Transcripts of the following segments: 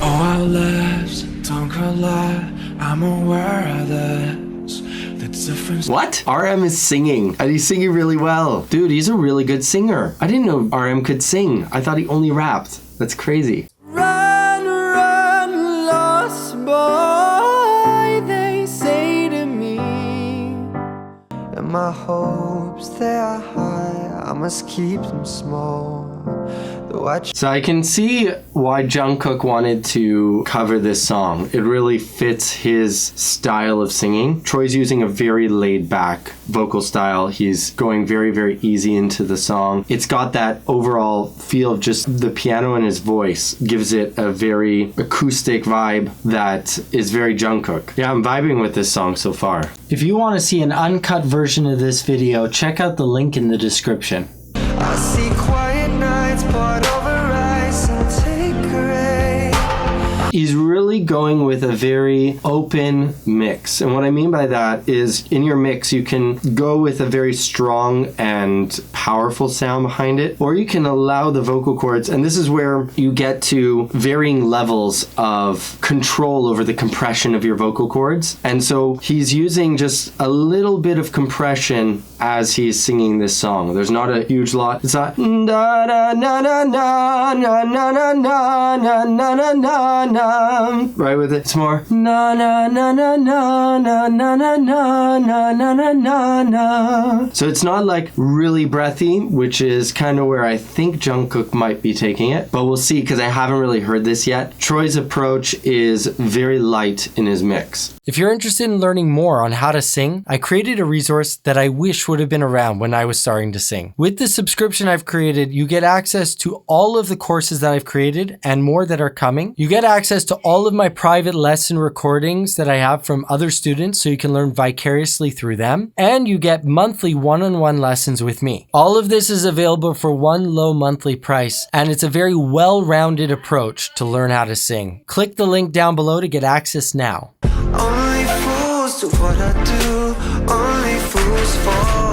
Oh, I left, don't call out, I'm aware of this. The difference. What? RM is singing, and he's singing really well. Dude, he's a really good singer. I didn't know RM could sing. I thought he only rapped. That's crazy. Run, run, lost boy, they say to me. And my hopes, they are high, I must keep them small. So I can see why Jungkook wanted to cover this song. It really fits his style of singing. Troy's using a very laid-back vocal style. He's going very, very easy into the song. It's got that overall feel of just the piano and his voice gives it a very acoustic vibe that is very Jungkook. Yeah, I'm vibing with this song so far. If you want to see an uncut version of this video, check out the link in the description. I see quiet nights poured over ice and take a ray. He's really going with a very open mix. And what I mean by that is in your mix, you can go with a very strong and powerful sound behind it, or you can allow the vocal cords, and this is where you get to varying levels of control over the compression of your vocal cords. And so he's using just a little bit of compression as he's singing this song. There's not a huge lot. It's not na na na na na na na na na na na na. Right with it. It's more na na na na na na na na na na na na na. So it's not like really breathy, which is kind of where I think Jungkook might be taking it, but we'll see because I haven't really heard this yet. Troy's approach is very light in his mix. If you're interested in learning more on how to sing, I created a resource that I wish would have been around when I was starting to sing. With the subscription I've created, you get access to all of the courses that I've created and more that are coming. You get access to all of my private lesson recordings that I have from other students so you can learn vicariously through them. And you get monthly one-on-one lessons with me. All of this is available for one low monthly price, and it's a very well-rounded approach to learn how to sing. Click the link down below to get access now. Only fools do what I do, only fools fall.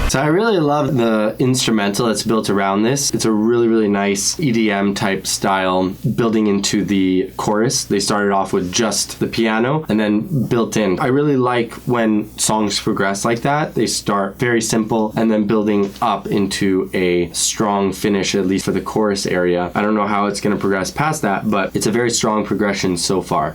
So I really love the instrumental that's built around this. It's a really, really nice EDM type style building into the chorus. They started off with just the piano and then built in. I really like when songs progress like that. They start very simple and then building up into a strong finish, at least for the chorus area. I don't know how it's going to progress past that, but it's a very strong progression so far.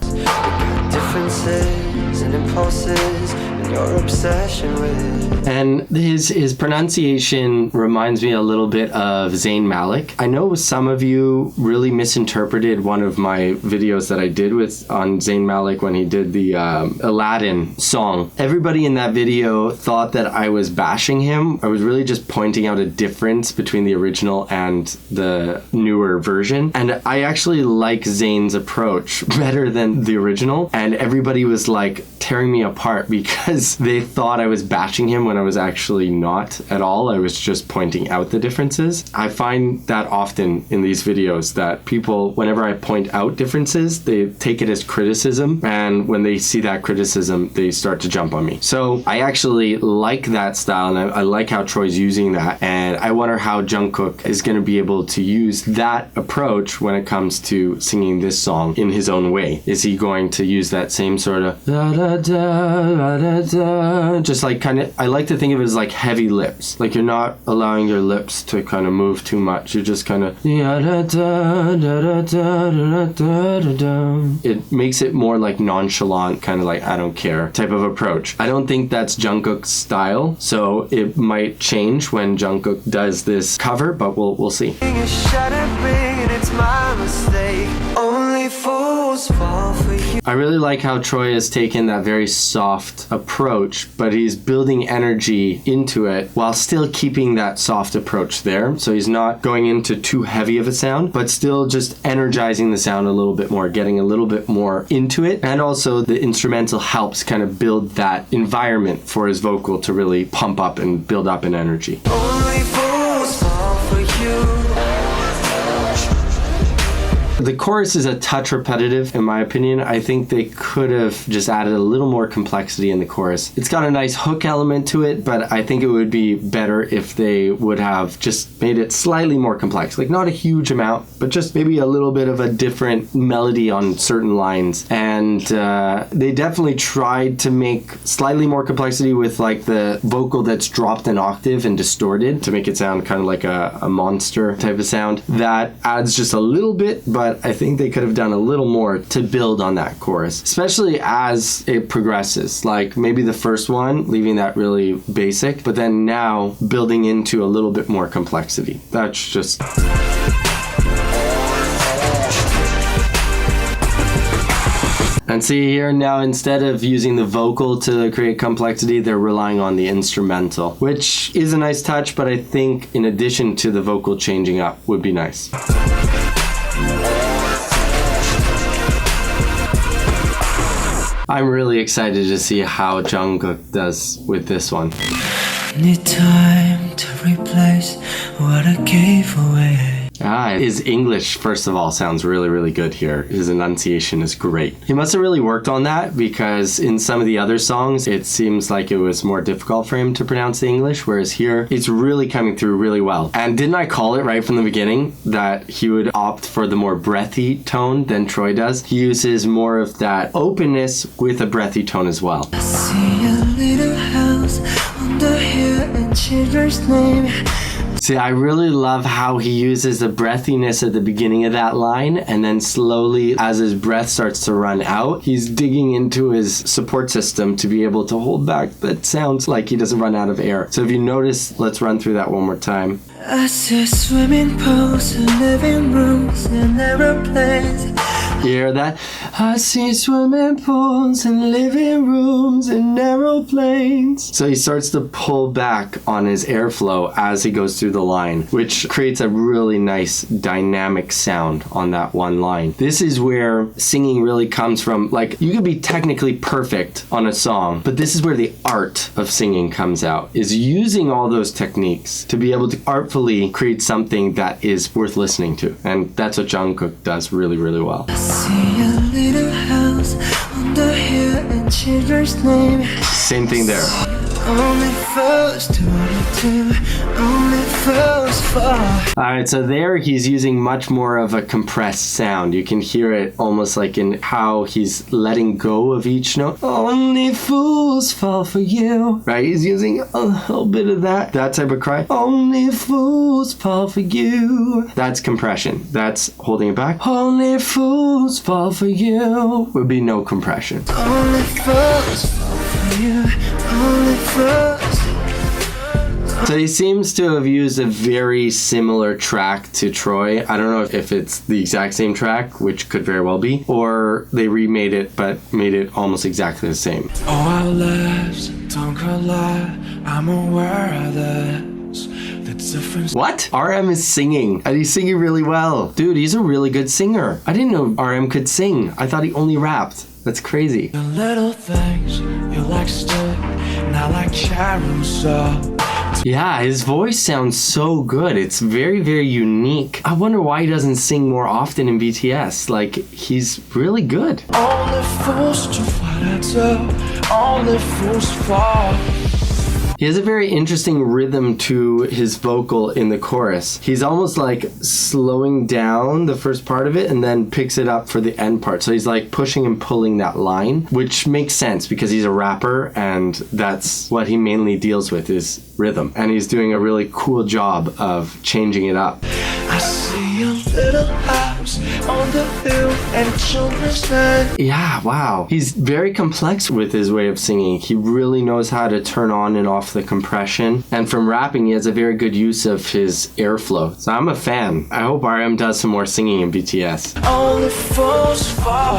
Differences and impulses and your obsession with it. And his pronunciation reminds me a little bit of Zayn Malik. I know some of you really misinterpreted one of my videos that I did on Zayn Malik when he did the Aladdin song. Everybody in that video thought that I was bashing him. I was really just pointing out a difference between the original and the newer version. And I actually like Zayn's approach better than the original. And everybody was like tearing me apart because they thought I was bashing him when I was actually not at all. I was just pointing out the differences. I find that often in these videos that people, whenever I point out differences, they take it as criticism, and when they see that criticism, they start to jump on me. So I actually like that style, and I like how Troy's using that, and I wonder how Jungkook is going to be able to use that approach when it comes to singing this song in his own way. Is he going to use that same sort of da da da da da, just like kind of, I like to think of it as like heavy lips. Like you're not allowing your lips to kind of move too much. You're just kind of it makes it more like nonchalant, kind of like I don't care type of approach. I don't think that's Jungkook's style, so it might change when Jungkook does this cover, but we'll see. I really like how Troy has taken that very soft approach, but he's building energy into it while still keeping that soft approach there. So he's not going into too heavy of a sound, but still just energizing the sound a little bit more, getting a little bit more into it. And also the instrumental helps kind of build that environment for his vocal to really pump up and build up in energy. Only fools fall for you. The chorus is a touch repetitive, in my opinion. I think they could have just added a little more complexity in the chorus. It's got a nice hook element to it, but I think it would be better if they would have just made it slightly more complex. Like, not a huge amount, but just maybe a little bit of a different melody on certain lines. And they definitely tried to make slightly more complexity with like the vocal that's dropped an octave and distorted to make it sound kind of like a monster type of sound. That adds just a little bit, but I think they could have done a little more to build on that chorus, especially as it progresses. Like maybe the first one, leaving that really basic, but then now building into a little bit more complexity. That's just... And see here now, instead of using the vocal to create complexity, they're relying on the instrumental, which is a nice touch, but I think in addition to the vocal changing up would be nice. I'm really excited to see how Jungkook does with this one. Need time to replace what I gave away. His English, first of all, sounds really, really good here. His enunciation is great. He must have really worked on that because in some of the other songs, it seems like it was more difficult for him to pronounce the English, whereas here, it's really coming through really well. And didn't I call it right from the beginning that he would opt for the more breathy tone than Troy does? He uses more of that openness with a breathy tone as well. I see a little house on the hill in children's name. See, I really love how he uses the breathiness at the beginning of that line, and then slowly, as his breath starts to run out, he's digging into his support system to be able to hold back that sounds like he doesn't run out of air. So if you notice, let's run through that one more time. I see swimming pools and living rooms and aeroplanes. You hear that? I see swimming pools and living rooms and aeroplanes. So he starts to pull back on his airflow as he goes through the line, which creates a really nice dynamic sound on that one line. This is where singing really comes from. Like, you could be technically perfect on a song, but this is where the art of singing comes out, is using all those techniques to be able to artfully create something that is worth listening to. And that's what Jungkook does really, really well. See a little house on the hill in children's name. Same thing there. Only fools do only fools fall. Alright, so there he's using much more of a compressed sound. You can hear it almost like in how he's letting go of each note. Only fools fall for you. Right? He's using a little bit of that type of cry. Only fools fall for you. That's compression. That's holding it back. Only fools fall for you. Would be no compression. Only fools fall for you. Only fools. So he seems to have used a very similar track to Troy. I don't know if it's the exact same track, which could very well be, or they remade it but made it almost exactly the same. Oh, our lives don't collide. I'm aware of this. The difference. What? RM is singing, and he's singing really well. Dude, he's a really good singer. I didn't know RM could sing. I thought he only rapped. That's crazy. The little things you like stick, not like carousel. Yeah, his voice sounds so good. It's very, very unique. I wonder why he doesn't sing more often in BTS. Like, he's really good. Only fools do what I do. Only fools fall. He has a very interesting rhythm to his vocal in the chorus. He's almost like slowing down the first part of it and then picks it up for the end part. So he's like pushing and pulling that line, which makes sense because he's a rapper and that's what he mainly deals with is rhythm. And he's doing a really cool job of changing it up. I see a little house on the hill and children's name. Yeah, wow. He's very complex with his way of singing. He really knows how to turn on and off the compression. And from rapping, he has a very good use of his airflow. So I'm a fan. I hope RM does some more singing in BTS. Only fools fall.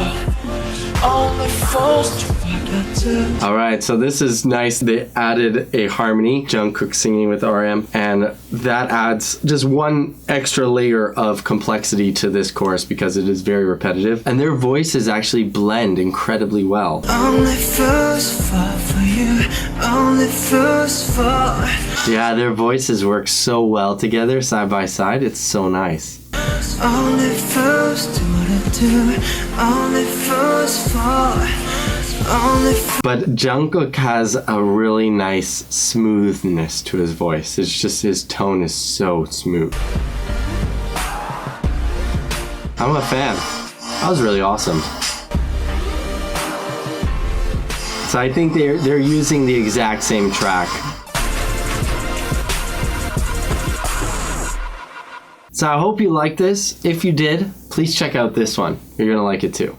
Only fools do what I do. Alright, so this is nice. They added a harmony, Jungkook singing with RM, and that adds just one extra layer of complexity to this chorus because it is very repetitive. And their voices actually blend incredibly well. Only fools fall for you. Only fools fall. Yeah, their voices work so well together, side by side. It's so nice. only fools do what I do, only fools fall, only fools. But Jungkook has a really nice smoothness to his voice. It's just his tone is so smooth. I'm a fan. That was really awesome. So I think they're using the exact same track. So I hope you liked this. If you did, please check out this one. You're gonna like it too.